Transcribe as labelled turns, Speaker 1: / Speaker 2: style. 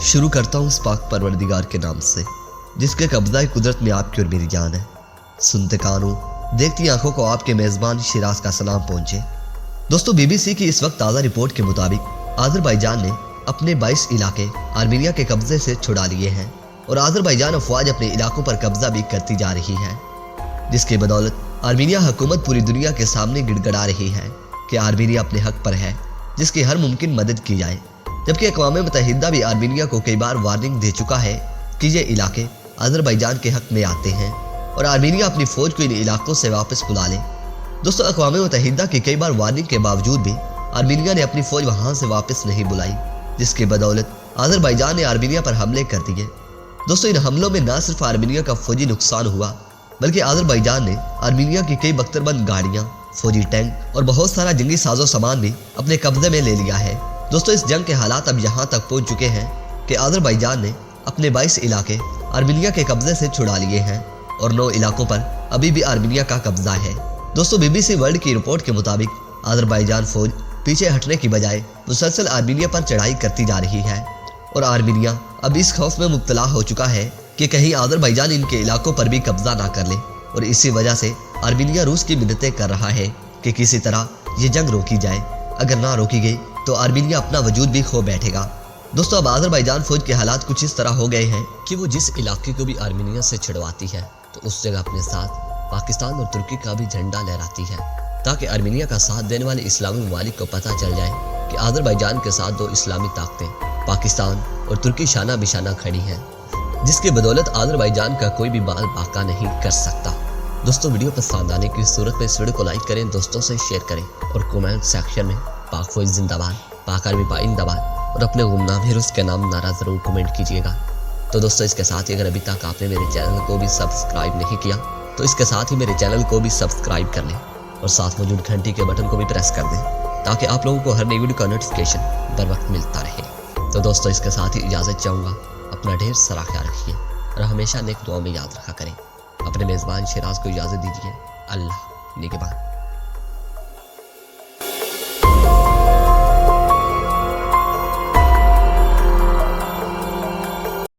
Speaker 1: शुरू करता हूँ उस पाक परवरदिगार के नाम से जिसके कब्जा कुदरत में आपकी और मेरी जान है। सुनते कानों देखती आंखों को आपके मेज़बान शिराज का सलाम पहुंचे। दोस्तों, बीबीसी की इस वक्त ताज़ा रिपोर्ट के मुताबिक आज़रबाईजान ने अपने 22 इलाके आर्मीनिया के कब्जे से छुड़ा लिए हैं और आज़रबाईजान अफवाज अपने इलाकों पर कब्जा भी करती जा रही है, जिसकी बदौलत आर्मीनिया हुकूमत पूरी दुनिया के सामने गिड़गड़ा रही है कि आर्मीनिया अपने हक पर है, जिसकी हर मुमकिन मदद की जाए। जबकि अक़वाम मुत्तहिदा भी आर्मीनिया को कई बार वार्निंग दे चुका है कि ये इलाके आज़रबाईजान के हक में आते हैं और आर्मीनिया अपनी फ़ौज को इन इलाकों से वापस बुला ले। दोस्तों, अक़वाम मुत्तहिदा की कई बार वार्निंग के बावजूद भी आर्मीनिया ने अपनी फ़ौज वहाँ से वापस नहीं बुलाई, जिसकी बदौलत आज़रबाईजान ने आर्मीनिया पर हमले कर दिए। दोस्तों, इन हमलों में न सिर्फ आर्मीनिया का फ़ौजी नुकसान हुआ बल्कि आज़रबाईजान ने आर्मीनिया की कई बख्तरबंद गाड़ियाँ, फौजी टैंक और बहुत सारा जंगी साजो सामान भी अपने कब्जे में ले लिया है। दोस्तों, इस जंग के हालात अब यहाँ तक पहुँच चुके हैं कि आज़रबाईजान ने अपने 22 इलाके आर्मीनिया के कब्जे से छुड़ा लिए हैं और 9 इलाकों पर अभी भी आर्मीनिया का कब्जा है। दोस्तों, बीबीसी वर्ल्ड की रिपोर्ट के मुताबिक आज़रबाईजान फौज पीछे हटने की बजाय मुसलसल आर्मीनिया पर चढ़ाई करती जा रही है और आर्मीनिया अब इस खौफ में मुब्तला हो चुका है कि कहीं आज़रबाईजान इनके इलाकों पर भी कब्जा ना कर ले और इसी वजह से आर्मीनिया रूस की मिन्नतें कर रहा है कि किसी तरह ये जंग रोकी जाए। अगर ना रोकी गई तो आर्मीनिया अपना वजूद भी खो बैठेगा। दोस्तों, अब आज़रबाईजान फौज के हालात कुछ इस तरह हो गए हैं कि वो जिस इलाके को भी आर्मीनिया से छिड़वाती है तो उस जगह अपने साथ पाकिस्तान और तुर्की का भी झंडा लहराती है, ताकि आर्मीनिया का साथ देने वाले इस्लामी ममालिक को पता चल जाए कि आज़रबाईजान के साथ 2 इस्लामी ताकतें पाकिस्तान और तुर्की शाना बिशाना खड़ी हैं, जिसकी बदौलत आज़रबाईजान का कोई भी बाल बाका नहीं कर सकता। दोस्तों, वीडियो पसंद आने की सूरत में इस वीडियो को लाइक करें, दोस्तों से शेयर करें और कमेंट सेक्शन में पाक फौज जिंदाबाद, पाक आर्मी जिंदाबाद और अपने गुमनाम हीरोज़ के नाम नारा ज़रूर कमेंट कीजिएगा। तो दोस्तों, इसके साथ ही अगर अभी तक आपने मेरे चैनल को भी सब्सक्राइब नहीं किया तो इसके साथ ही मेरे चैनल को भी सब्सक्राइब कर लें और साथ मौजूद घंटी के बटन को भी प्रेस कर दें, ताकि आप लोगों को हर नई वीडियो का नोटिफिकेशन बर वक्त मिलता रहे। तो दोस्तों, इसके साथ ही इजाज़त चाहूँगा। अपना ढेर सारा ख्याल रखिए और हमेशा नेक दुआ में याद रखा करें। अपने मेज़बान शिराज को इजाज़त दीजिए। अल्लाह निगहबान।